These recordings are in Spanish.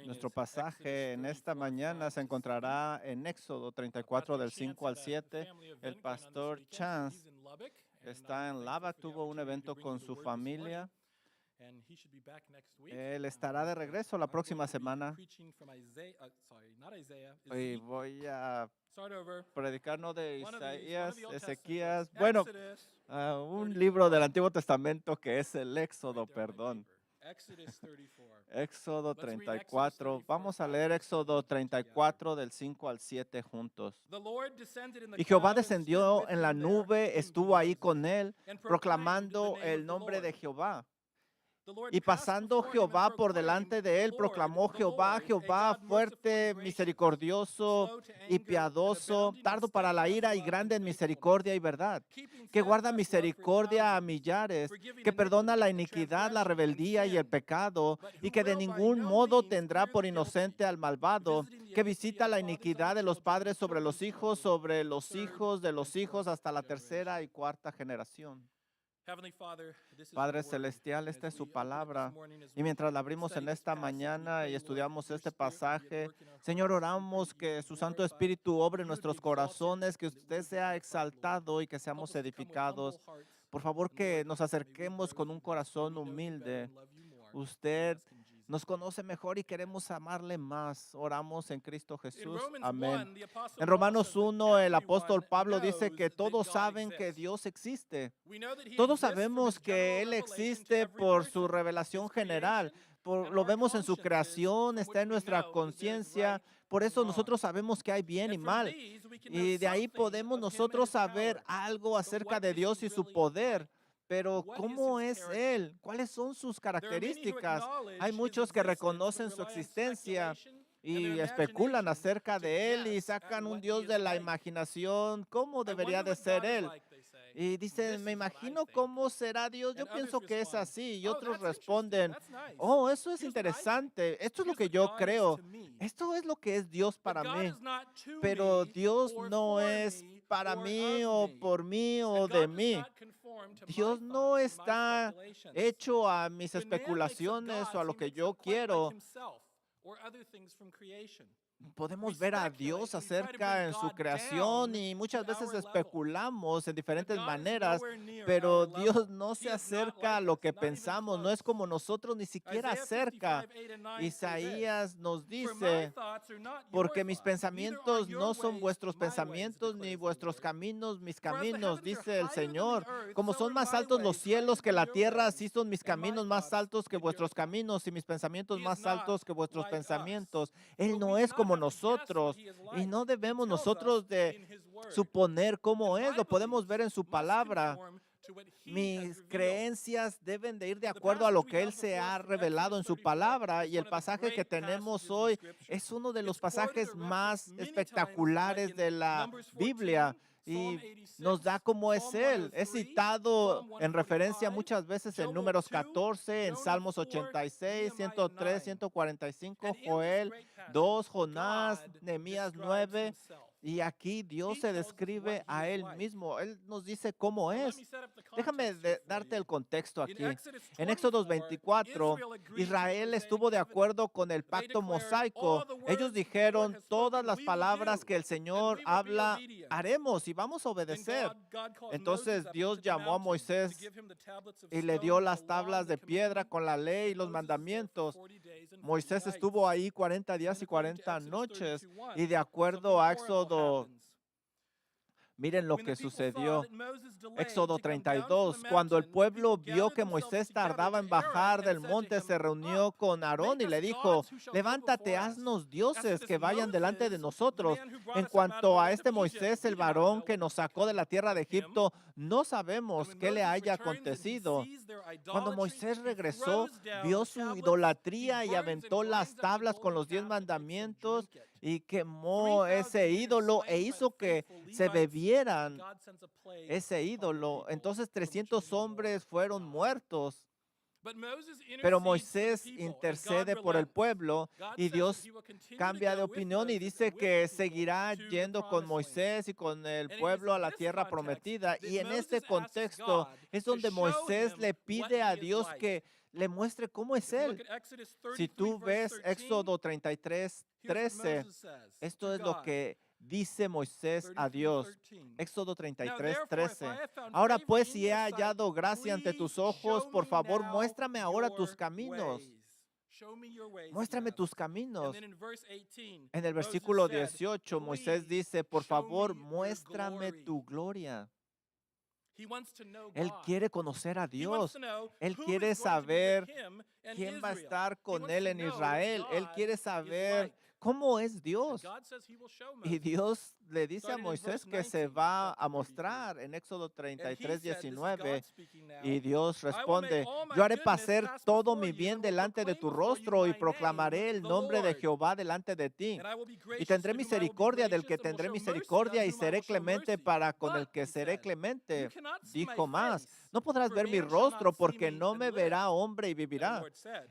Nuestro pasaje en esta mañana se encontrará en Éxodo 34 del 5 al 7. El pastor Chance está en Lubbock, tuvo un evento con su familia. Él estará de regreso la próxima semana y voy a predicar no de Isaías, Ezequías, bueno, un libro del Antiguo Testamento que es el Éxodo, perdón. Éxodo 34. Vamos a leer Éxodo 34 del 5 al 7 juntos. Y Jehová descendió en la nube, estuvo ahí con él, proclamando el nombre de Jehová. Y pasando Jehová por delante de él, proclamó Jehová, Jehová, fuerte, misericordioso y piadoso, tardo para la ira y grande en misericordia y verdad, que guarda misericordia a millares, que perdona la iniquidad, la rebeldía y el pecado, y que de ningún modo tendrá por inocente al malvado, que visita la iniquidad de los padres sobre los hijos de los hijos, hasta la tercera y cuarta generación. Padre Celestial, esta es su palabra. Y mientras la abrimos en esta mañana y estudiamos este pasaje, Señor, oramos que su Santo Espíritu obre en nuestros corazones, que usted sea exaltado y que seamos edificados. Por favor, que nos acerquemos con un corazón humilde. Usted nos conoce mejor y queremos amarle más. Oramos en Cristo Jesús. Amén. En Romanos 1, el apóstol Pablo dice que todos saben que Dios existe. Todos sabemos que Él existe por su revelación general. Lo vemos en su creación, está en nuestra conciencia. Por eso nosotros sabemos que hay bien y mal. Y de ahí podemos nosotros saber algo acerca de Dios y su poder. Pero ¿cómo es Él? ¿Cuáles son sus características? Hay muchos que reconocen su existencia y especulan acerca de Él y sacan un Dios de la imaginación. ¿Cómo debería de ser Él? Y dicen, me imagino cómo será Dios. Yo pienso que es así. Y otros responden, oh, eso es interesante. Esto es lo que yo creo. Esto es lo que es Dios para mí. Pero Dios no es para mí o por mí o de mí. Dios no está hecho a mis especulaciones o a lo que yo quiero. Podemos ver a Dios acerca en su creación y muchas veces especulamos en diferentes maneras, pero Dios no se acerca a lo que pensamos, no es como nosotros, ni siquiera acerca. Isaías nos dice, porque mis pensamientos no son vuestros pensamientos, ni vuestros caminos mis caminos, dice el Señor. Como son más altos los cielos que la tierra, así son mis caminos más altos que vuestros caminos y mis pensamientos más altos que vuestros pensamientos. Él no es como nosotros y no debemos nosotros de suponer cómo es, lo podemos ver en su palabra. Mis creencias deben de ir de acuerdo a lo que Él se ha revelado en su palabra, y el pasaje que tenemos hoy es uno de los pasajes más espectaculares de la Biblia y nos da cómo es Él. Es citado en referencia muchas veces en Números 14, en Salmos 86, 103, 145, Joel 2, Jonás, Nehemías 9. Y aquí Dios se describe a Él mismo. Él nos dice cómo es. Déjame darte el contexto aquí. En Éxodo 24, Israel estuvo de acuerdo con el pacto mosaico. Ellos dijeron todas las palabras que el Señor habla, haremos y vamos a obedecer. Entonces Dios llamó a Moisés y le dio las tablas de piedra con la ley y los mandamientos. Moisés estuvo ahí 40 días y 40 noches y de acuerdo a Éxodo, miren lo que sucedió. Éxodo 32, cuando el pueblo vio que Moisés tardaba en bajar del monte, se reunió con Aarón y le dijo, levántate, haznos dioses que vayan delante de nosotros. En cuanto a este Moisés, el varón que nos sacó de la tierra de Egipto, no sabemos qué le haya acontecido. Cuando Moisés regresó, vio su idolatría y aventó las tablas con los 10 mandamientos y quemó ese ídolo e hizo que se bebieran ese ídolo. Entonces 300 hombres fueron muertos. Pero Moisés intercede por el pueblo y Dios cambia de opinión y dice que seguirá yendo con Moisés y con el pueblo a la tierra prometida. Y en este contexto es donde Moisés le pide a Dios que le muestre cómo es Él. Si tú ves Éxodo 33:13, esto es lo que dice Moisés a Dios. Éxodo 33:13. Ahora pues, si he hallado gracia ante tus ojos, por favor, muéstrame ahora tus caminos. Muéstrame tus caminos. En el versículo 18, Moisés dice, por favor, muéstrame tu gloria. Él quiere conocer a Dios. Él quiere saber quién va a estar con él en Israel. Él quiere saber cómo es Dios. Y Dios le dice a Moisés que se va a mostrar en Éxodo 33:19. Y Dios responde, yo haré pasar todo mi bien delante de tu rostro y proclamaré el nombre de Jehová delante de ti. Y tendré misericordia del que tendré misericordia y seré clemente para con el que seré clemente. Dijo más, no podrás ver mi rostro porque no me verá hombre y vivirá.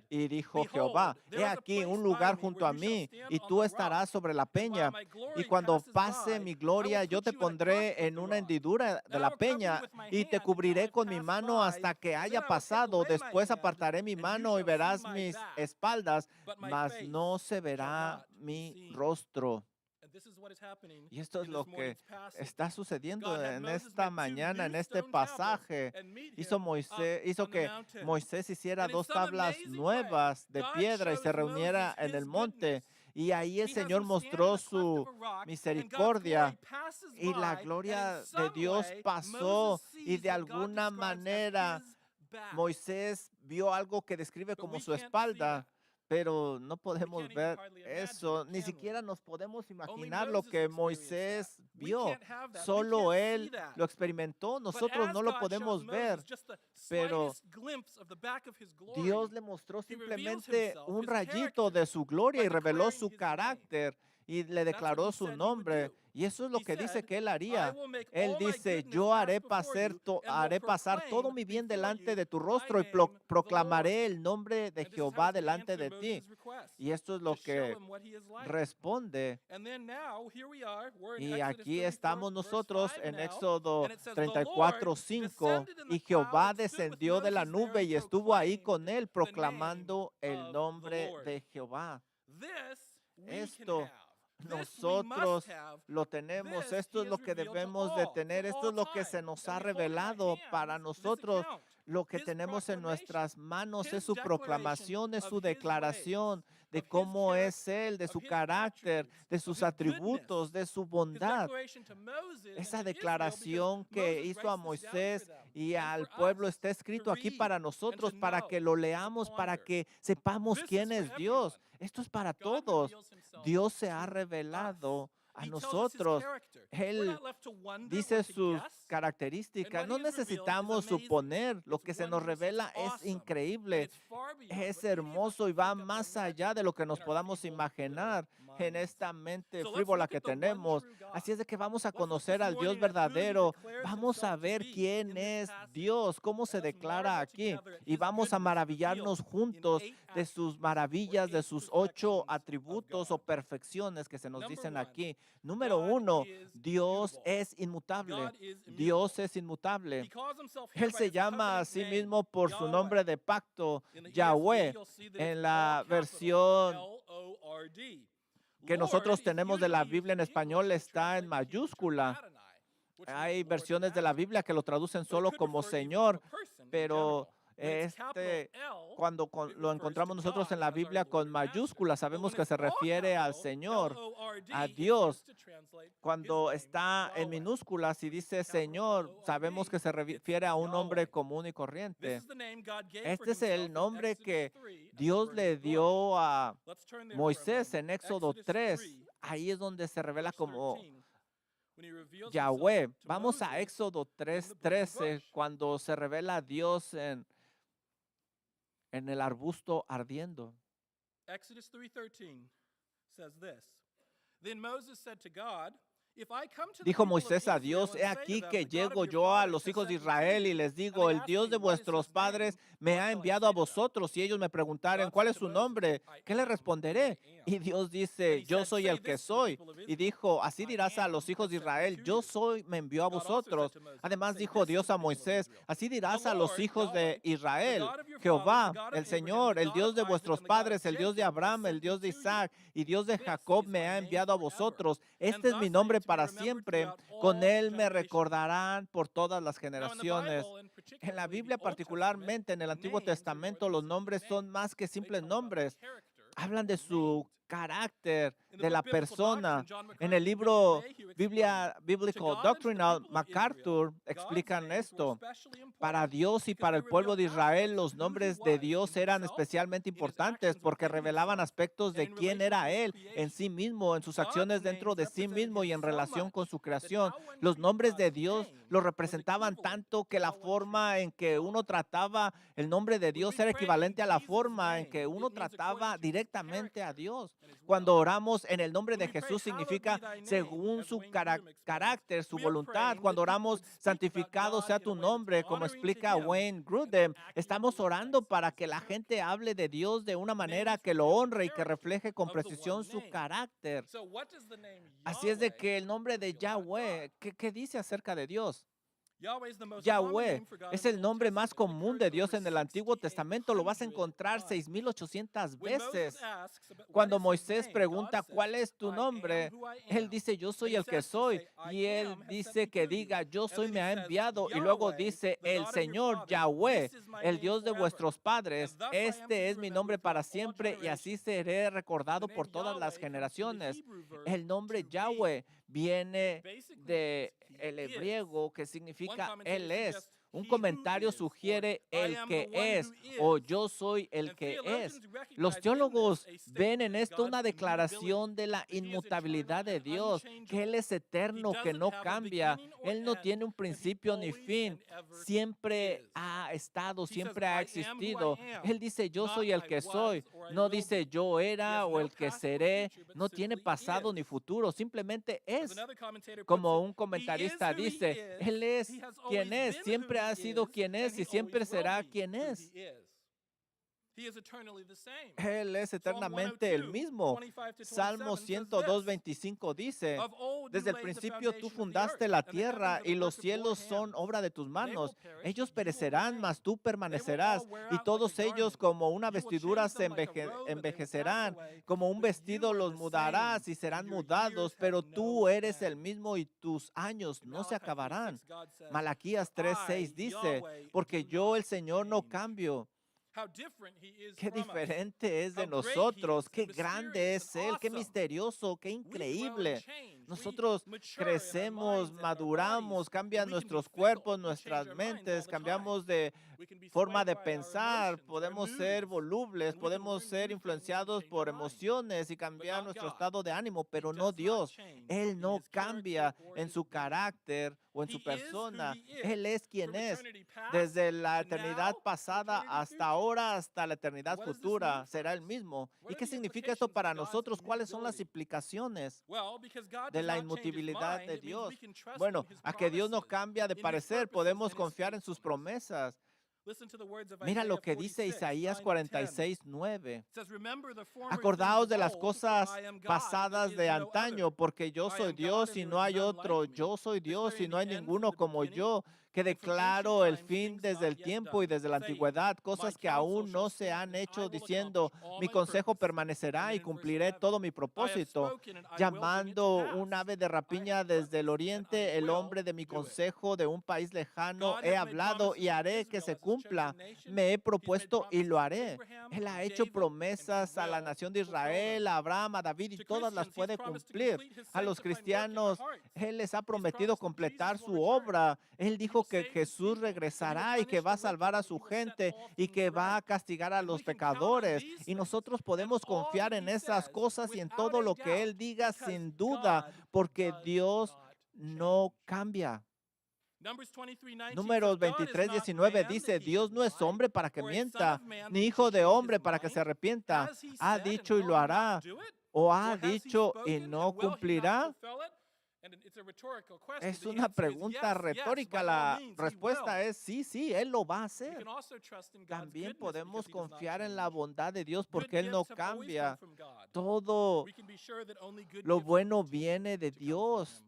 Y dijo Jehová, he aquí un lugar junto a mí y tú estarás sobre la peña. Y cuando pase mi gloria, yo te pondré en una hendidura de la peña y te cubriré con mi mano hasta que haya pasado. Después apartaré mi mano y verás mis espaldas, mas no se verá mi rostro. Y esto es lo que está sucediendo en esta mañana, en este pasaje. Hizo que Moisés hiciera dos tablas nuevas de piedra y se reuniera en el monte. Y ahí el Señor mostró su misericordia y la gloria de Dios pasó y de alguna manera Moisés vio algo que describe como su espalda. Pero no podemos ver eso, ni siquiera nos podemos imaginar lo que Moisés vio. Solo él lo experimentó, nosotros no lo podemos ver, pero Dios le mostró simplemente un rayito de su gloria y reveló su carácter y le declaró su nombre. Y eso es lo que dice que él haría. Él dice, yo haré pasar todo mi bien delante de tu rostro y proclamaré el nombre de Jehová delante de ti. Y esto es lo que responde. Y aquí estamos nosotros en Éxodo 34:5. Y Jehová descendió de la nube y estuvo ahí con él proclamando el nombre de Jehová. Esto nosotros lo tenemos, esto es lo que debemos de tener, esto es lo que se nos ha revelado para nosotros. Lo que tenemos en nuestras manos es su proclamación, es su declaración de cómo es Él, de su carácter, de sus atributos, de su bondad. Esa declaración que hizo a Moisés y al pueblo está escrito aquí para nosotros, para que lo leamos, para que sepamos quién es Dios. Esto es para todos. Dios se ha revelado a nosotros. Él dice sus características. No necesitamos suponer. Lo que se nos revela es increíble, es hermoso y va más allá de lo que nos podamos imaginar en esta mente frívola que tenemos. Así es de que vamos a conocer al Dios verdadero. Vamos a ver quién es Dios, cómo se declara aquí. Y vamos a maravillarnos juntos de sus maravillas, de sus 8 atributos o perfecciones que se nos dicen aquí. Número 1, Dios es inmutable. Dios es inmutable. Él se llama a sí mismo por su nombre de pacto, Yahweh. En la versión que nosotros tenemos de la Biblia en español está en mayúscula. Hay versiones de la Biblia que lo traducen solo como Señor, pero cuando lo encontramos nosotros en la Biblia con mayúsculas, sabemos que se refiere al Señor, a Dios. Cuando está en minúsculas y dice Señor, sabemos que se refiere a un hombre común y corriente. Este es el nombre que Dios le dio a Moisés en Éxodo 3. Ahí es donde se revela como Yahweh. Vamos a Éxodo 3:13, cuando se revela a Dios en el arbusto ardiendo. Exodus 3:13 says this. Then Moses said to God, Dijo Moisés a Dios: he aquí que llego yo a los hijos de Israel y les digo, el Dios de vuestros padres me ha enviado a vosotros. Y ellos me preguntaren, ¿cuál es su nombre? ¿Qué le responderé? Y Dios dice, yo soy el que soy. Y dijo, así dirás a los hijos de Israel, yo soy, me envió a vosotros. Además dijo Dios a Moisés, así dirás a los hijos de Israel, Jehová, el Señor, el Dios de vuestros padres, el Dios de Abraham, el Dios de Isaac y Dios de Jacob me ha enviado a vosotros. Este es mi nombre para siempre. Con él me recordarán por todas las generaciones. En la Biblia, particularmente en el Antiguo Testamento, los nombres son más que simples nombres. Hablan de su carácter, de la persona. En el libro Biblical Doctrinal, MacArthur explican esto. Para Dios y para el pueblo de Israel, los nombres de Dios eran especialmente importantes porque revelaban aspectos de quién era Él en sí mismo, en sus acciones dentro de sí mismo y en relación con su creación. Los nombres de Dios lo representaban tanto que la forma en que uno trataba el nombre de Dios era equivalente a la forma en que uno trataba directamente a Dios. Cuando oramos en el nombre de Jesús significa según su carácter, su voluntad. Cuando oramos, santificado sea tu nombre, como explica Wayne Grudem, estamos orando para que la gente hable de Dios de una manera que lo honre y que refleje con precisión su carácter. Así es de que el nombre de Yahweh, ¿qué dice acerca de Dios? Yahweh es el nombre más común de Dios en el Antiguo Testamento. Lo vas a encontrar 6,800 veces. Cuando Moisés pregunta, ¿cuál es tu nombre? Él dice, yo soy el que soy. Y él dice que diga, yo soy, me ha enviado. Y luego dice, el Señor Yahweh, el Dios de vuestros padres. Este es mi nombre para siempre y así seré recordado por todas las generaciones. El nombre Yahweh viene de el hebreo que significa Él es. Un comentario sugiere el que es o yo soy el que es. Los teólogos ven en esto una declaración de la inmutabilidad de Dios, que Él es eterno, que no cambia. Él no tiene un principio ni fin. Siempre ha estado, siempre ha existido. Él dice, yo soy el que soy. No dice yo era o el que seré. No tiene pasado ni futuro, simplemente es. Como un comentarista dice, Él es quien es, siempre ha sido quien es y siempre será quien es. Él es eternamente el mismo. Salmo 102:25 dice, desde el principio tú fundaste la tierra y los cielos son obra de tus manos. Ellos perecerán, mas tú permanecerás. Y todos ellos como una vestidura se envejecerán. Como un vestido los mudarás y serán mudados, pero tú eres el mismo y tus años no se acabarán. Malaquías 3:6 dice, porque yo el Señor no cambio. Qué diferente es de nosotros, qué grande es Él, qué misterioso, qué increíble. Nosotros crecemos, maduramos, cambian nuestros cuerpos, nuestras mentes, cambiamos de forma de pensar, podemos ser volubles, podemos ser influenciados por emociones y cambiar nuestro estado de ánimo, pero no Dios. Él no cambia en su carácter o en su persona. Él es quien es. Desde la eternidad pasada hasta ahora, hasta la eternidad futura, será el mismo. ¿Y qué significa esto para nosotros? ¿Cuáles son las implicaciones de la inmutabilidad de Dios? Bueno, a que Dios no cambia de parecer, podemos confiar en sus promesas. Mira lo que dice Isaías 46:9. Acordaos de las cosas pasadas de antaño, porque yo soy Dios y no hay otro. Yo soy Dios y no hay ninguno como yo, que declaro el fin desde el tiempo y desde la antigüedad, cosas que aún no se han hecho, diciendo, mi consejo permanecerá y cumpliré todo mi propósito. Llamando un ave de rapiña desde el oriente, el hombre de mi consejo de un país lejano, he hablado y haré que se cumpla. Me he propuesto y lo haré. Él ha hecho promesas a la nación de Israel, a Abraham, a David, y todas las puede cumplir. A los cristianos, Él les ha prometido completar su obra. Él dijo que Jesús regresará y que va a salvar a su gente y que va a castigar a los pecadores. Y nosotros podemos confiar en esas cosas y en todo lo que Él diga sin duda, porque Dios no cambia. Números 23:19 dice, Dios no es hombre para que mienta, ni hijo de hombre para que se arrepienta. Ha dicho y lo hará, o ha dicho y no cumplirá. Es una pregunta retórica. La respuesta es sí, sí, Él lo va a hacer. También podemos confiar en la bondad de Dios porque Él no cambia. Todo lo bueno viene de Dios.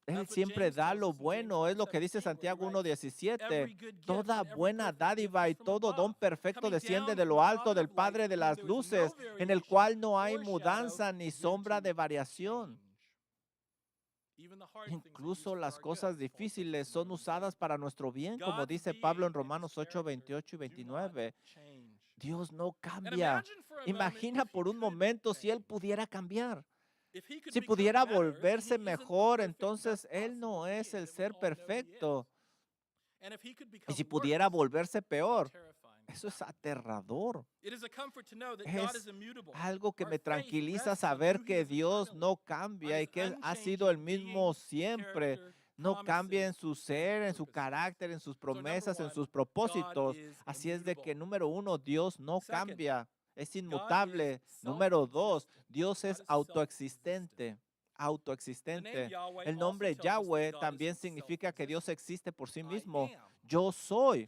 Él siempre da lo bueno, es lo que dice Santiago 1:17. Toda buena dádiva y todo don perfecto desciende de lo alto del Padre de las luces, en el cual no hay mudanza ni sombra de variación. Incluso las cosas difíciles son usadas para nuestro bien, como dice Pablo en Romanos 8:28 y 29. Dios no cambia. Imagina por un momento si Él pudiera cambiar. Si pudiera volverse mejor, entonces Él no es el ser perfecto. Y si pudiera volverse peor, eso es aterrador. Es algo que me tranquiliza saber que Dios no cambia y que ha sido el mismo siempre. No cambia en su ser, en su carácter, en sus promesas, en sus propósitos. Así es de que, número uno, Dios no cambia. Es inmutable. Número dos, Dios es autoexistente. Autoexistente. El nombre Yahweh también significa que Dios existe por sí mismo. Yo soy.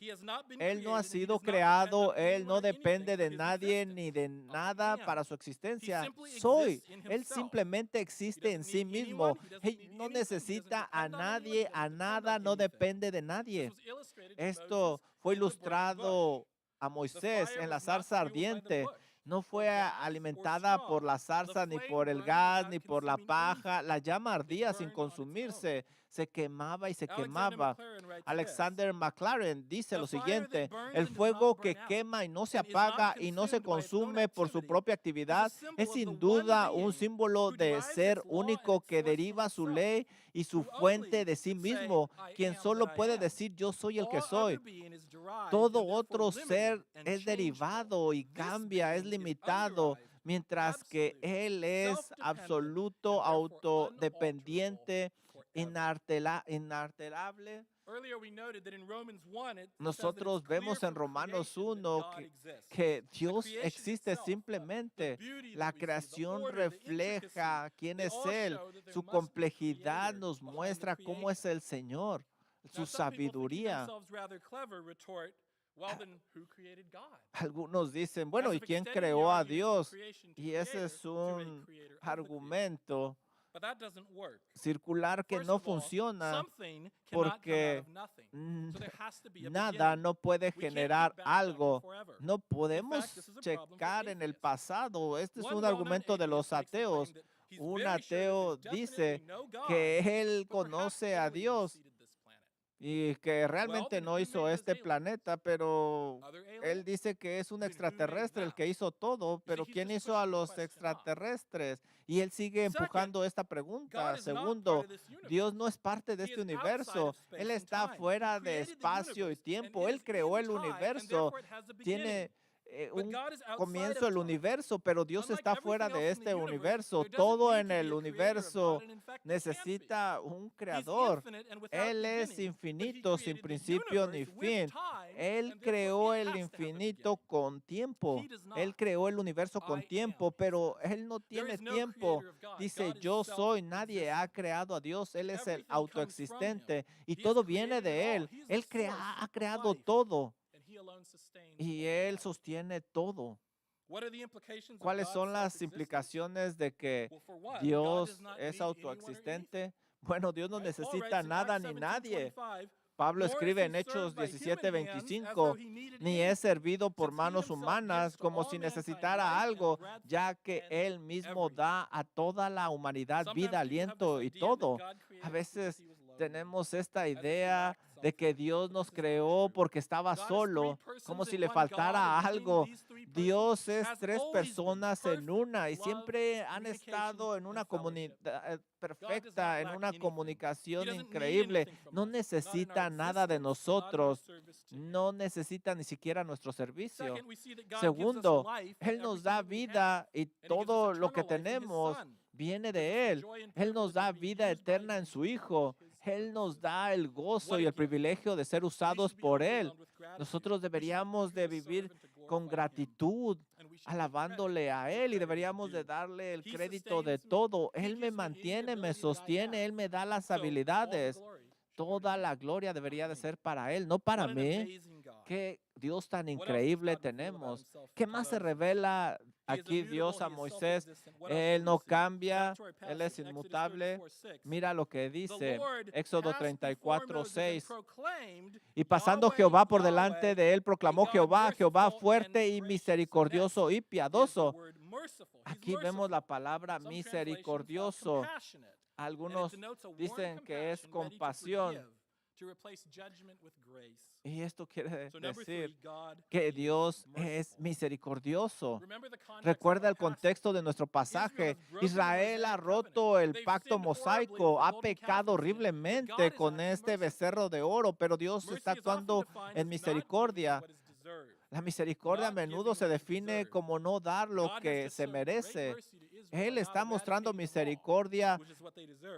Él no ha sido creado, Él no depende de nadie ni de nada para su existencia. Soy. Él simplemente existe en sí mismo. Él no necesita a nadie, a nada, no depende de nadie. Esto fue ilustrado a Moisés en la zarza ardiente. No fue alimentada por la zarza, ni por el gas, ni por la paja. La llama ardía sin consumirse. Se quemaba y se quemaba. Alexander McLaren dice lo siguiente: el fuego que quema y no se apaga y no se consume por su propia actividad es sin duda un símbolo de ser único que deriva su ley y su fuente de sí mismo, quien solo puede decir yo soy el que soy. Todo otro ser es derivado y cambia, es limitado, mientras que Él es absoluto, autodependiente, inalterable. Nosotros vemos en Romanos 1 que Dios existe simplemente. La creación refleja quién es Él. Su complejidad nos muestra cómo es el Señor, su sabiduría. Algunos dicen, bueno, ¿y quién creó a Dios? Y ese es un argumento circular que no funciona porque nada no puede generar algo. No podemos checar en el pasado. Este es un argumento de los ateos. Un ateo dice que él conoce a Dios y que realmente no hizo este planeta, pero él dice que es un extraterrestre el que hizo todo, pero ¿quién hizo a los extraterrestres? Y él sigue empujando esta pregunta. Segundo, Dios no es parte de este universo. Él está fuera de espacio y tiempo. Él creó el universo. Tiene un comienzo el universo, pero Dios está fuera de este universo. Todo en el universo necesita un creador. Él es infinito, sin principio ni fin. Él creó el infinito con tiempo. Él creó el universo con tiempo, pero Él no tiene tiempo. Dice, yo soy, nadie ha creado a Dios. Él es el autoexistente y todo viene de Él. Él ha creado todo. Y Él sostiene todo. ¿Cuáles son las implicaciones de que Dios es autoexistente? Bueno, Dios no necesita nada ni nadie. Pablo escribe en Hechos 17:25, ni es servido por manos humanas como si necesitara algo, ya que Él mismo da a toda la humanidad vida, aliento y todo. A veces tenemos esta idea de que Dios nos creó porque estaba solo, como si le faltara algo. Dios es tres personas en una y siempre han estado en una comunidad perfecta, en una comunicación increíble. No necesita nada de nosotros, no necesita ni siquiera nuestro servicio. Segundo, Él nos da vida y todo lo que tenemos viene de Él. Él nos da vida eterna en su Hijo. Él nos da el gozo y el privilegio de ser usados por Él. Nosotros deberíamos de vivir con gratitud, alabándole a Él, y deberíamos de darle el crédito de todo. Él me mantiene, me sostiene, Él me da las habilidades. Toda la gloria debería de ser para Él, no para mí. Qué Dios tan increíble tenemos. ¿Qué más se revela aquí Dios a Moisés? Él no cambia, Él es inmutable. Mira lo que dice Éxodo 34:6. Y pasando Jehová por delante de él, proclamó Jehová, Jehová fuerte y misericordioso y piadoso. Aquí vemos la palabra misericordioso. Algunos dicen que es compasión. Y esto quiere decir que Dios es misericordioso. Recuerda el contexto de nuestro pasaje. Israel ha roto el pacto mosaico, ha pecado horriblemente con este becerro de oro, pero Dios está actuando en misericordia. La misericordia a menudo se define como no dar lo que se merece. Él está mostrando misericordia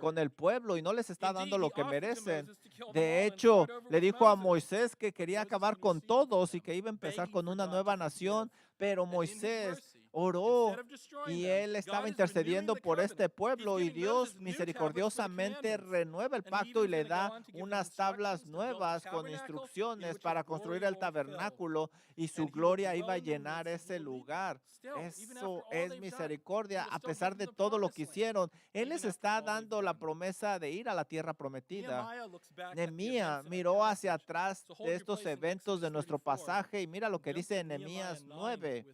con el pueblo y no les está dando lo que merecen. De hecho, le dijo a Moisés que quería acabar con todos y que iba a empezar con una nueva nación, pero Moisés oró y él estaba intercediendo por este pueblo, y Dios misericordiosamente renueva el pacto y le da unas tablas nuevas con instrucciones para construir el tabernáculo, y su gloria iba a llenar ese lugar. Eso es misericordia a pesar de todo lo que hicieron. Él les está dando la promesa de ir a la tierra prometida. Nehemías miró hacia atrás de estos eventos de nuestro pasaje y mira lo que dice en Nehemías 9.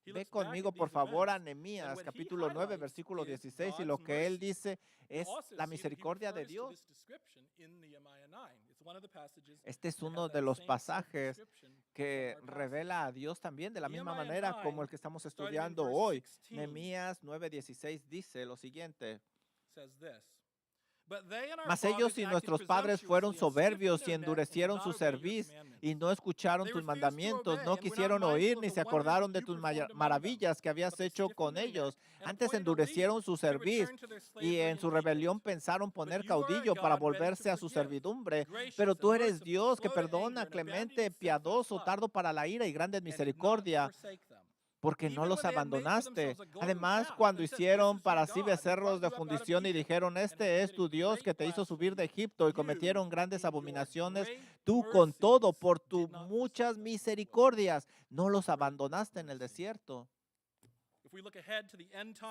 Ve conmigo, por favor, a Nehemías, capítulo 9, versículo 16, y lo que él dice es la misericordia de Dios. Este es uno de los pasajes que revela a Dios también de la misma manera como el que estamos estudiando hoy. Nehemías 9:16 dice lo siguiente: mas ellos y nuestros padres fueron soberbios y endurecieron su cerviz y no escucharon tus mandamientos, no quisieron oír ni se acordaron de tus maravillas que habías hecho con ellos. Antes endurecieron su cerviz y en su rebelión pensaron poner caudillo para volverse a su servidumbre. Pero tú eres Dios que perdona, clemente, piadoso, tardo para la ira y grande en misericordia, porque no los abandonaste. Además, cuando hicieron para sí becerros de fundición y dijeron, este es tu Dios que te hizo subir de Egipto, y cometieron grandes abominaciones, tú con todo, por tus muchas misericordias, no los abandonaste en el desierto.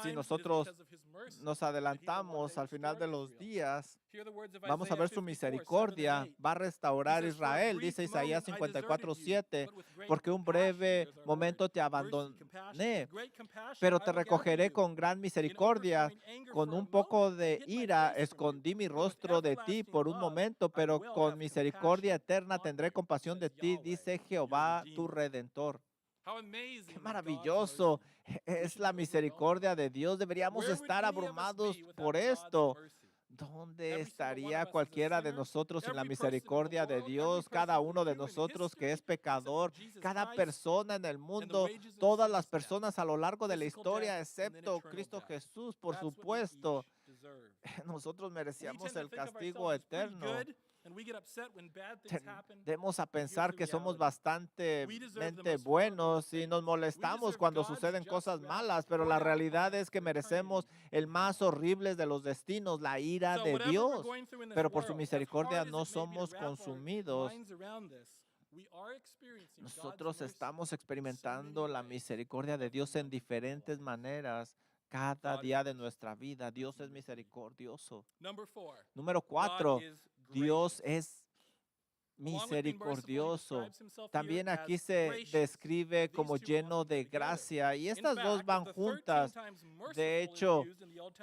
Si nosotros nos adelantamos al final de los días, vamos a ver su misericordia. Va a restaurar Israel, dice Isaías 54:7, porque un breve momento te abandoné, pero te recogeré con gran misericordia. Con un poco de ira escondí mi rostro de ti por un momento, pero con misericordia eterna tendré compasión de ti, dice Jehová tu Redentor. Qué maravilloso es la misericordia de Dios. Deberíamos estar abrumados por esto. ¿Dónde estaría cualquiera de nosotros sin la misericordia de Dios? Cada uno de nosotros que es pecador, cada persona en el mundo, todas las personas a lo largo de la historia, excepto Cristo Jesús, por supuesto. Nosotros merecíamos el castigo eterno. Tendemos a pensar que somos bastante buenos y nos molestamos cuando suceden cosas malas, pero la realidad es que merecemos el más horrible de los destinos, la ira de Dios. Pero por su misericordia no somos consumidos. Nosotros estamos experimentando la misericordia de Dios en diferentes maneras. Cada día de nuestra vida, Dios es misericordioso. Número 4, Dios es misericordioso. También aquí se describe como lleno de gracia, y estas dos van juntas. De hecho,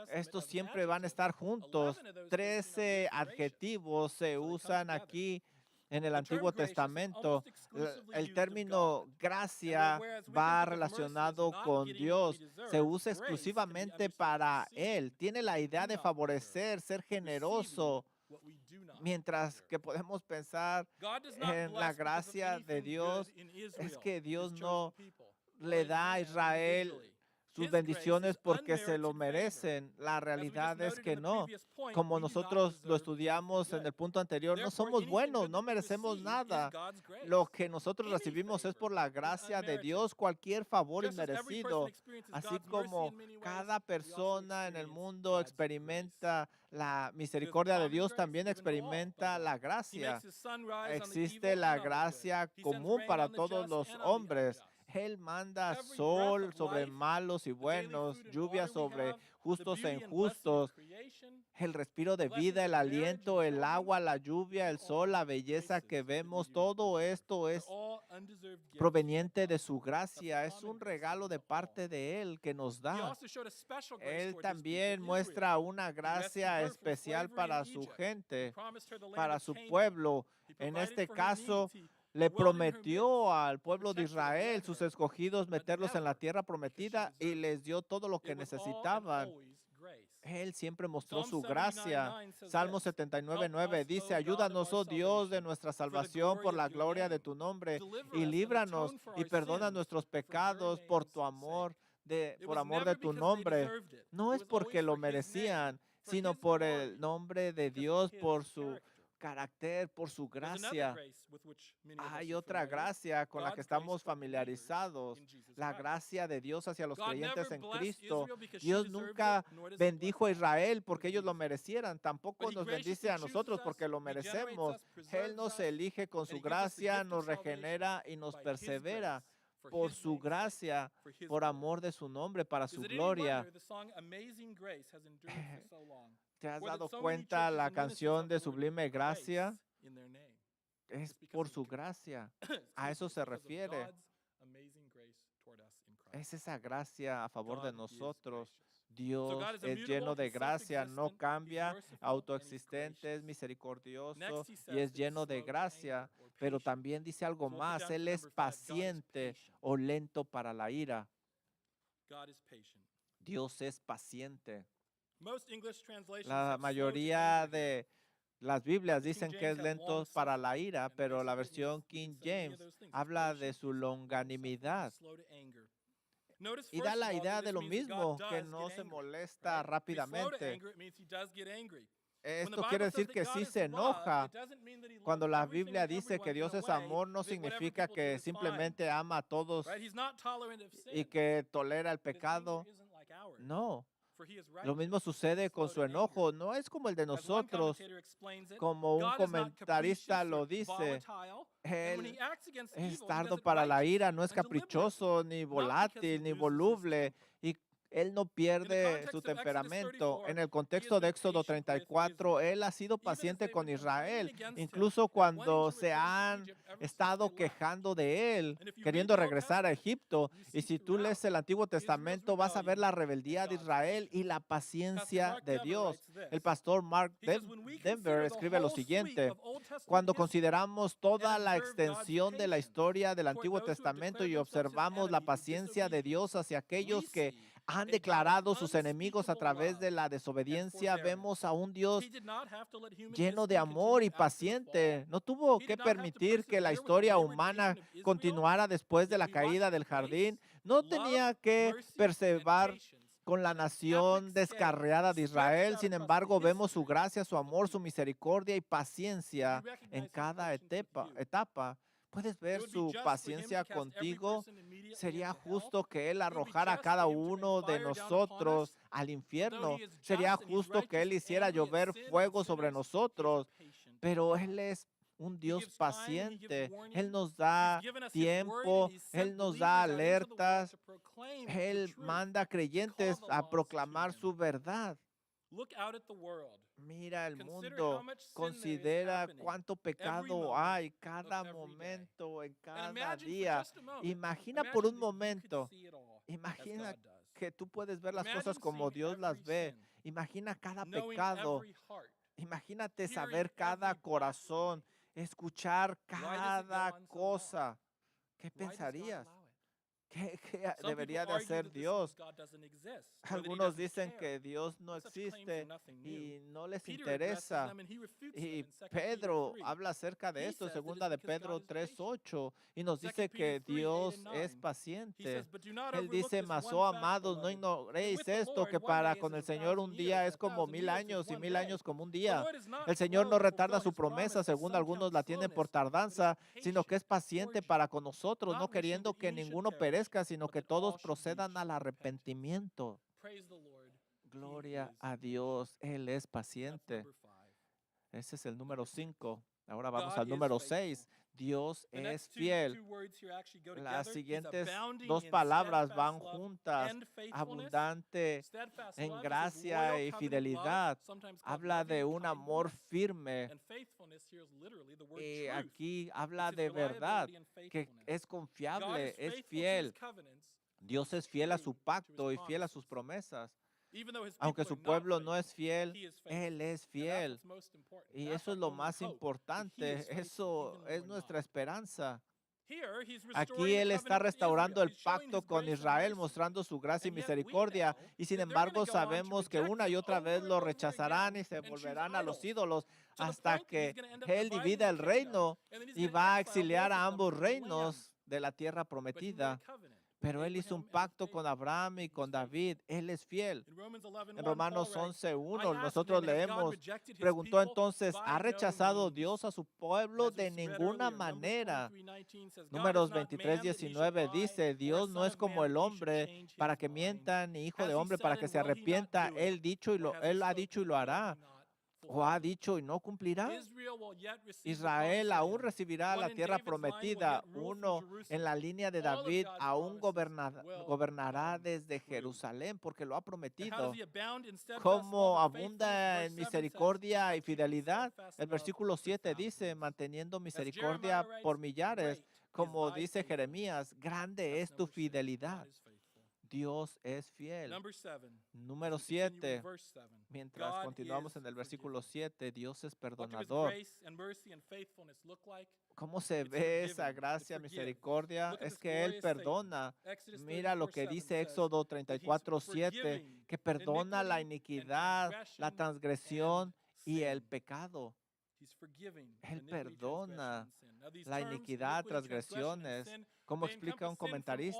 estos siempre van a estar juntos. 13 adjetivos se usan aquí en el Antiguo Testamento. El término gracia va relacionado con Dios. Se usa exclusivamente para Él. Tiene la idea de favorecer, ser generoso. Mientras que podemos pensar en la gracia de Dios, es que Dios no le da a Israel sus bendiciones porque se lo merecen. La realidad es que no. Como nosotros lo estudiamos en el punto anterior, no somos buenos, no merecemos nada. Lo que nosotros recibimos es por la gracia de Dios, cualquier favor inmerecido. Así como cada persona en el mundo experimenta la misericordia de Dios, también experimenta la gracia. Existe la gracia común para todos los hombres. Él manda sol sobre malos y buenos, lluvia sobre justos e injustos, el respiro de vida, el aliento, el agua, la lluvia, el sol, la belleza que vemos, todo esto es proveniente de su gracia, es un regalo de parte de Él que nos da. Él también muestra una gracia especial para su gente, para su pueblo. En este caso, le prometió al pueblo de Israel, sus escogidos, meterlos en la tierra prometida y les dio todo lo que necesitaban. Él siempre mostró su gracia. Salmo 79:9 dice, ayúdanos, oh Dios, de nuestra salvación por la gloria de tu nombre y líbranos y perdona nuestros pecados por tu amor, por amor de tu nombre. No es porque lo merecían, sino por el nombre de Dios, por su carácter, por su gracia. Hay otra gracia con la que estamos familiarizados, la gracia de Dios hacia los creyentes en Cristo. Dios nunca bendijo a Israel porque ellos lo merecieran, tampoco nos bendice a nosotros porque lo merecemos. Él nos elige con su gracia, nos regenera y nos persevera por su gracia, por amor de su nombre, para su gloria. ¿Te has dado cuenta la canción de Sublime Gracia? Es por su gracia. A eso se refiere. Es esa gracia a favor de nosotros. Dios es lleno de gracia, no cambia, autoexistente, es misericordioso y es lleno de gracia. Pero también dice algo más, Él es paciente o lento para la ira. Dios es paciente. La mayoría de las Biblias dicen que es lento para la ira, pero la versión King James habla de su longanimidad. Y da la idea de lo mismo, que no se molesta rápidamente. Esto quiere decir que sí se enoja. Cuando la Biblia dice que Dios es amor, no significa que simplemente ama a todos y que tolera el pecado. No. Lo mismo sucede con su enojo. No es como el de nosotros. Como un comentarista lo dice, Él es tardo para la ira, no es caprichoso, ni volátil, ni voluble, y Él no pierde su temperamento. En el contexto de Éxodo 34, Él ha sido paciente con Israel, incluso cuando se han estado quejando de Él, queriendo regresar a Egipto. Y si tú lees el Antiguo Testamento, vas a ver la rebeldía de Israel y la paciencia de Dios. El pastor Mark Denver escribe lo siguiente: cuando consideramos toda la extensión de la historia del Antiguo Testamento y observamos la paciencia de Dios hacia aquellos que han declarado sus enemigos a través de la desobediencia, vemos a un Dios lleno de amor y paciente. No tuvo que permitir que la historia humana continuara después de la caída del jardín. No tenía que perseverar con la nación descarriada de Israel. Sin embargo, vemos su gracia, su amor, su misericordia y paciencia en cada etapa. ¿Puedes ver su paciencia contigo? Sería justo que Él arrojara a cada uno de nosotros al infierno. Sería justo que Él hiciera llover fuego sobre nosotros. Pero Él es un Dios paciente. Él nos da tiempo, Él nos da alertas. Él manda a creyentes a proclamar su verdad. Mira el mundo, considera cuánto pecado hay cada momento, en cada día. Imagina por un momento, imagina que tú puedes ver las cosas como Dios las ve. Imagina cada pecado. Imagínate saber cada corazón, escuchar cada cosa. ¿Qué pensarías? ¿Qué Some people debería de argue hacer that this Dios? God doesn't exist or that he Algunos doesn't dicen care. que Dios no Such claims are existe nothing new. y no les Peter addresses interesa. them and he refutes them Y in 2 Peter Pedro 3. habla acerca de He esto, says that it's segunda de because God Pedro is patient. 3:8, y nos 2 dice Peter que 3:8 Dios and es 9. He paciente. says, but do not Él overlook dice, this mas, one oh fact, amados, no beloved, that ignoréis with the esto, Lord que 1 para day is con as el a Señor 1,000 un years, día and es como 1,000 mil years as años y 1 mil day. años como un The día. Lord is not El Señor slow no to retarda fulfill su his promesa, promise, as según some count algunos la tienen por slowness, but is tardanza, sino que es patient paciente towards para you, con nosotros, no not wishing queriendo that que any should ninguno perish, perezca, sino but que that all todos should procedan reach al repentance. arrepentimiento. Praise the Lord. He Gloria is a Dios, patient. Él es That's paciente. number 5. Ese es el número Number 6. 5. Ahora vamos God al is número faithful. 6. Dios The es next fiel. two words here actually go Las together. He's siguientes abounding dos in palabras van steadfast love juntas. and faithfulness. Abundante Steadfast en love is his gracia loyal y covenant love, fidelidad. sometimes called Habla de loving un amor kindness. firme. And faithfulness here is literally the word Y truth. aquí habla It's his de verdad, reliability and que faithfulness. es God confiable, is es faithful to his fiel. covenants. Dios He's es fiel a true su to his pacto y fiel a promises. sus promesas. Even though his Aunque people su are not pueblo no es faithful, fiel, he is Él faithful. es And that's fiel. what's most important. Y That's eso our es lo only más hope, that he is importante. faithful Eso even when es we're nuestra not. esperanza. Here, he's Aquí restoring the Él está covenant with Israel. restaurando el He's showing pacto his con grace and Israel, mercy. mostrando su gracia y And yet we misericordia. know Y sin that they're going to embargo go on to sabemos que reject una y him otra vez over and lo over rechazarán y again se and choose volverán a los idols, ídolos to the hasta point that he's que going to end up Él dividing divida the el kingdom, reino and then he's y going to va a exile exiliar both a of them ambos from the land. reinos de la tierra But he made a prometida. covenant with Pero Él hizo un Abraham and with pacto con David. Abraham y con He's faithful. David. Él es fiel. In Romans 11:1, En Paul Romanos writes, I 11:1 ask nosotros then, has God leemos, rejected his preguntó people? entonces, By ¿ha no rechazado means. Dios a su And pueblo? as we De read ninguna earlier, Numbers manera. 23:19 says, God is Números not man that he should 23:19 lie, dice, or a Dios no son es of man como that el he should hombre change para his que mind. mienta, ni hijo Has de he hombre said para que and se will he not arrepienta. do it? Él dicho y Or has he él ha spoken dicho y and lo will he hará. not O ha fulfill it? dicho y no cumplirá. Israel will yet receive the Israel promised aún land. recibirá One la in tierra David's line will prometida. yet rule from Uno en la Jerusalem. línea de All of David God's aún promises will gobernará come desde true. Jerusalén porque lo ha And how does prometido. he abound in steadfast love Como and faithfulness? abunda Verse en 7 says, misericordia by y keeping fidelidad. steadfast El love versículo for 7 dice, thousands. manteniendo As misericordia Jeremiah writes, por millares. great is Como thy dice faithfulness. Jeremías, grande That's es tu number 6. God fidelidad. is faithful. Dios es fiel. Number 7. Número As we continue in 7. verse 7, Mientras God continuamos is en el versículo forgiving. 7, Dios es What do his perdonador. grace and mercy and faithfulness look like? ¿Cómo se It's ve esa forgiving. gracia, It forgives. misericordia? Look at Es this que Él glorious statement. perdona. Exodus Mira lo que 34:7 dice says Éxodo that he's 34:7, forgiving que perdona la iniquity and iniquidad, la transgression transgresión and y el sin. pecado. He's forgiving Él iniquity, transgression, perdona and sin. Now, these la terms, iniquidad, iniquity, transgression, and transgresiones. sin, Como they explica un encompass sin from all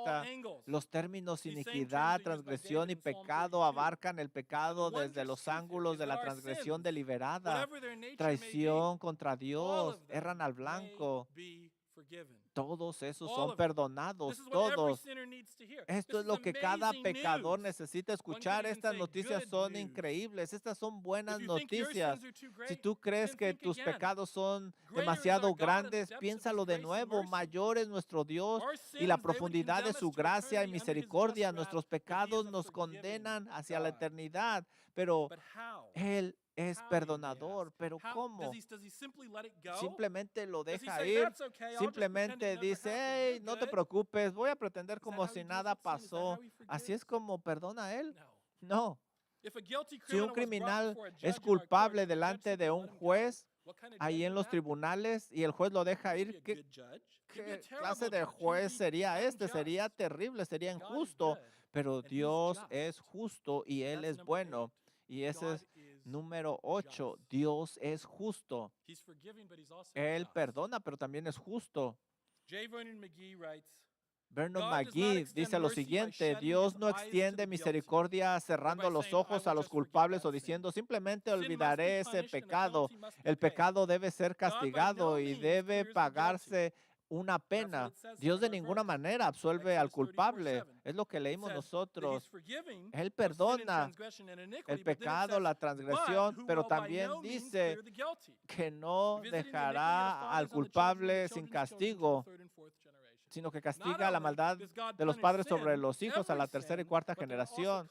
comentarista, angles. los términos These same terms iniquidad, are used by transgresión y David in Psalm pecado 32. abarcan el And the pecado desde wondrous los truth here ángulos is de that la our transgresión sins, deliberada, whatever their nature may be, traición contra all Dios, of them erran al may blanco. be forgiven. Todos esos All son of them. perdonados, This is what every todos. sinner needs to hear. Esto This es is lo que cada amazing pecador news. necesita One escuchar. could even Estas say noticias good son news. increíbles. Estas son If buenas you think your noticias. sins are too Si great, tú crees then que think tus again. pecados son Greater is our demasiado God and the grandes, depths of his piénsalo de grace and nuevo. mercy. Mayor es nuestro Dios Our y sins, la they would profundidad de condemn us su to gracia y eternity under his just misericordia. wrath, Nuestros but he is pecados a nos forgiving condenan hacia la God. eternidad, pero But how? Él es How, you may perdonador. ask? ¿Pero How cómo? does he simply let it go? Simplemente lo Does he deja say, ir, that's okay, I'll just pretend it simplemente never dice, happened, hey, you're no te good? preocupes, voy a pretender Is that como how si he deals nada with sin? Is that pasó. how he Así es forgives? como perdona Él. No. No. If a guilty Si un criminal was brought criminal before a judge es in our courts culpable and the judge delante simply de let un him go, juez, what kind of ahí judge en would los that be? tribunales, y el juez lo deja Wouldn't ir, be a ¿qué, good judge. He'd be a qué terrible clase de judge. He'd juez be sería este? unjust. Sería terrible, sería God is injusto, good, pero and he's Dios just. es justo y Él That's es number bueno. 8. Y ese God es is número 8. just. Dios es justo. He's forgiving, but he's also Él just. perdona, pero también es justo. J. Vernon McGee writes, Vernon God does not McGee extend dice lo mercy by siguiente, shutting Dios his no eyes to extiende the guilty, misericordia cerrando or by los saying, I ojos a will los just forgive culpables that o sin. diciendo, simplemente Sin must be olvidaré ese punished and the pecado. penalty must be El paid. pecado debe ser God by no castigado y means debe clears the guilty. pagarse una That's what pena. it says Dios here de in our ninguna verse. manera absuelve al Exodus culpable. 34:7. Es lo que It leímos says that he's nosotros. forgiving Él of sin and perdona transgression and iniquity, el but then it pecado, la says, but transgresión, who pero will by también no means dice clear the guilty, que no visiting the iniquity of the dejará al fathers on the children and the culpable sin children's children to the castigo, third and fourth generation. sino que Not castiga la only maldad does God de los punish padres sobre sin, los hijos a every la tercera y sin, cuarta but there are also generación,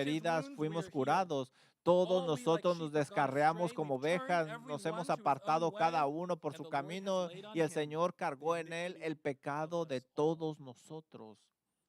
heridas wounds, we fuimos are healed. curados. Todos All we like nosotros sheep nos have gone descarriamos astray. como We've turned ovejas, every nos one hemos to his apartado own cada way, uno por and su the Lord has camino laid on y el him Señor the cargó en él iniquity el of pecado de us all. todos nosotros.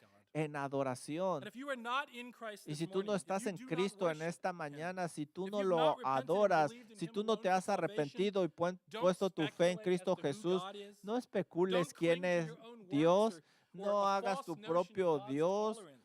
God. en adoración. And if you are not in Christ Y this si tú no morning, if estás you en do not Cristo en worship esta him, mañana, si tú if no you've lo not repented and adoras, believed in si him tú no alone te for has salvation, arrepentido y don't puesto tu fe en speculate Cristo as to who Jesús, God is. no especules Don't quién cling to es your own works Dios, or no a hagas false tu notion of propio God's Dios, tolerance.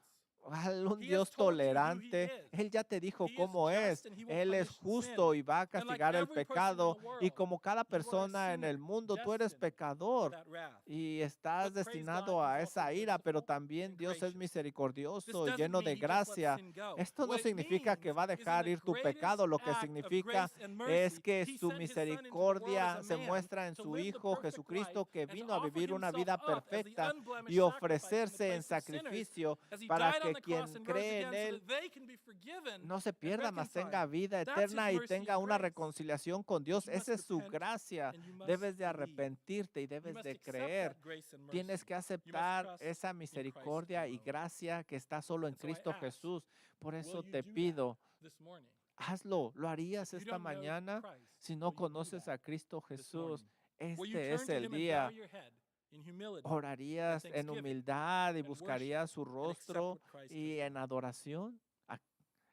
un He has Dios told you who he tolerante. is. Él ya te dijo He is cómo es. just and he will Él es punish justo sin. y va a And like castigar el every person in pecado. the Y world, como cada you are a persona en el sinner, mundo, tú eres destined for pecador that wrath. y estás But praise destinado God, a he's esa also ira, pero merciful también and Dios es gracious. This misericordioso, doesn't lleno mean de he just lets gracia. sin go. Esto no What it significa que means va a is in dejar the ir tu greatest pecado, lo que act of significa grace and es mercy, que he su sent his son into the world misericordia as a se man muestra en to su live the Hijo perfect life Jesucristo, que and to vino a offer vivir una himself vida up as the perfecta unblemished y sacrifice in the ofrecerse en place of sinners sacrificio as he para died on que the cross quien and rose cree en again so Él that they can be forgiven no se and pierda, mas tenga reconciled. vida That's his eterna y mercy tenga and una grace. reconciliación con But Dios. you must Esa es su repent gracia. and you must Debes de believe. arrepentirte y You debes must de accept creer. that grace and mercy. Tienes que You must aceptar trust esa in Christ misericordia y alone. gracia que está solo en And so I Cristo ask, Jesús. Por will eso you te do that pido, this morning? hazlo. ¿Lo harías If you esta don't know mañana? Christ, Si no will you do conoces that a Cristo this Jesús, morning? Will you este turn es to el him and bow día. your head in humility Orarías and en thanksgiving humildad y and buscarías su worship and accept rostro what Christ y has en done? adoración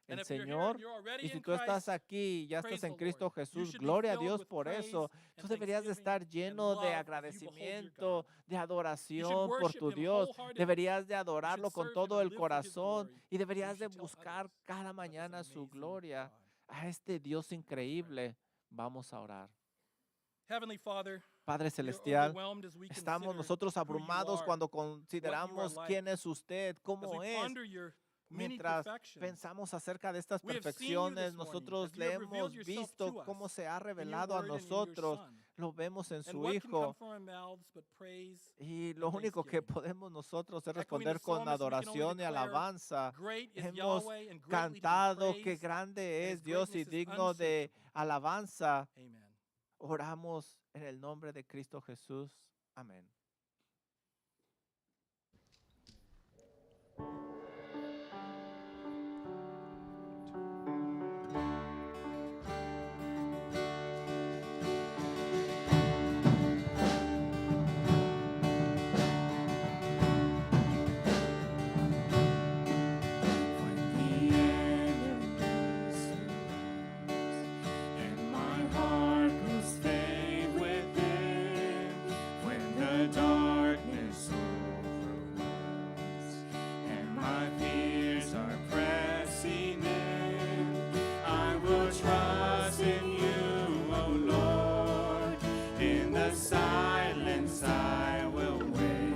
And el if you're here Señor. and you're already Y si in tú estás Christ, aquí y ya praise estás en the Cristo Lord. You Jesús, should be gloria a filled Dios with por praise eso. Tú and deberías de thanksgiving estar and lleno de love as you behold your agradecimiento, God. de You should adoración por worship tu him Dios. wholeheartedly. Deberías de You should adorarlo con serve him todo and el live for his corazón glory. y And you deberías de should tell buscar others cada about this mañana su amazing gloria God. a este Dios Let's pray. increíble. Vamos a orar. Heavenly Father, Padre we are celestial, overwhelmed as we estamos consider nosotros who you abrumados are, cuando what you are consideramos like. quién es usted, As we cómo es. ponder your many Mientras perfections, pensamos acerca de estas we have seen you perfecciones, this morning nosotros as you le have revealed hemos yourself visto to cómo us se ha in your revelado a word and in your nosotros. Son. Lo vemos en And su what can come Hijo. from our mouths but praise Y lo and único que thanksgiving? podemos nosotros es Echoing the responder con psalmist, we can only adoración y declare, alabanza. great is Hemos Yahweh and greatly to be cantado que praised, grande and es his Dios y greatness is digno de unsearchable. alabanza. Amen. Oramos en el nombre de Cristo Jesús. Amén. When the enemy surrounds and my heart grows faint within, when the darkness overwhelms and my fears are pressing in, I will trust in you, O Lord. In the silence I will wait.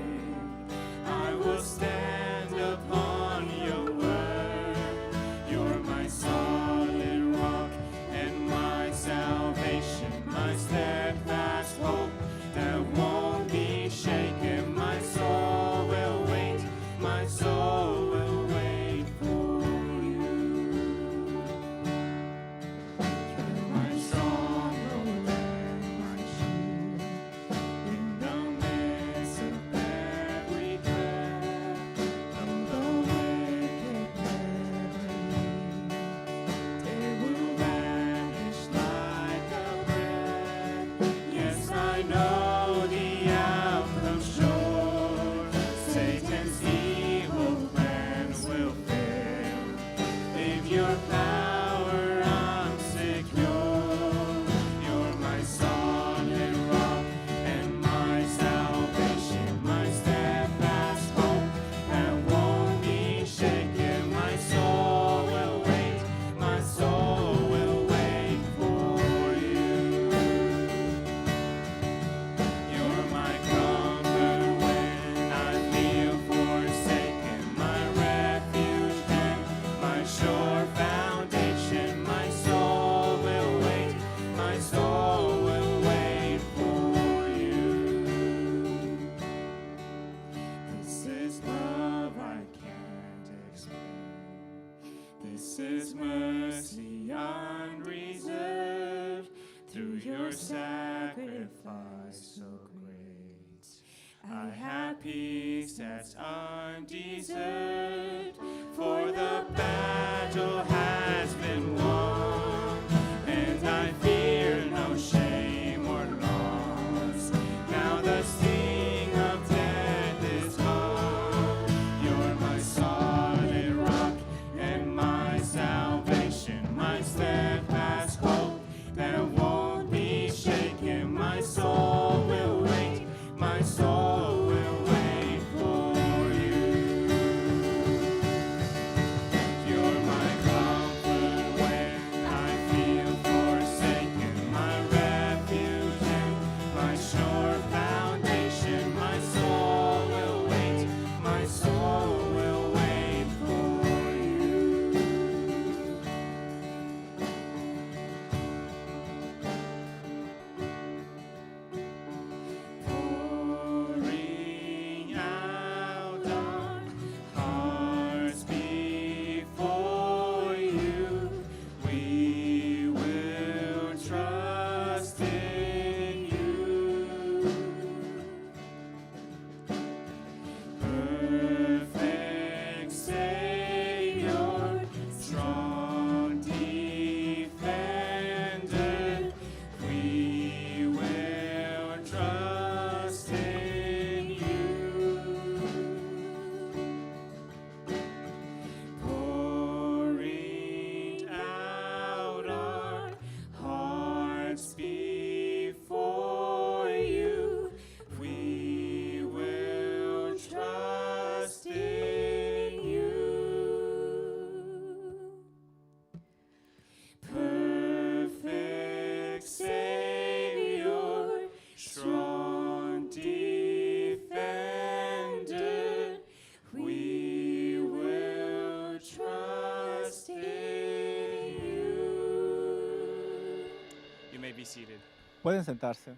I will stand upon your word. You're my solid rock and my salvation, my steadfast hope that won't be shaken. My soul will wait, my soul will wait for you. You're my stronghold and my shield. In the midst of every threat, though the wicked never leave, they will vanish like a breath. Yes, I know the outcome sure. Satan's evil plans will fail. Leave your power unsecure. You're my solid rock and my salvation, my steadfast hope that won't be shaken. My soul will wait, my soul will wait for you. You're my comfort when I feel forsaken, my refuge and my sure foundation. My soul will wait, my soul will wait for you. This is love I can't explain. This is mercy unreserved through your sacrifice so great. I have peace that's undeserved, for the battle has been won, and I fear no shame or loss. Now the sting of death is gone. You're my be seated. Pueden sentarse.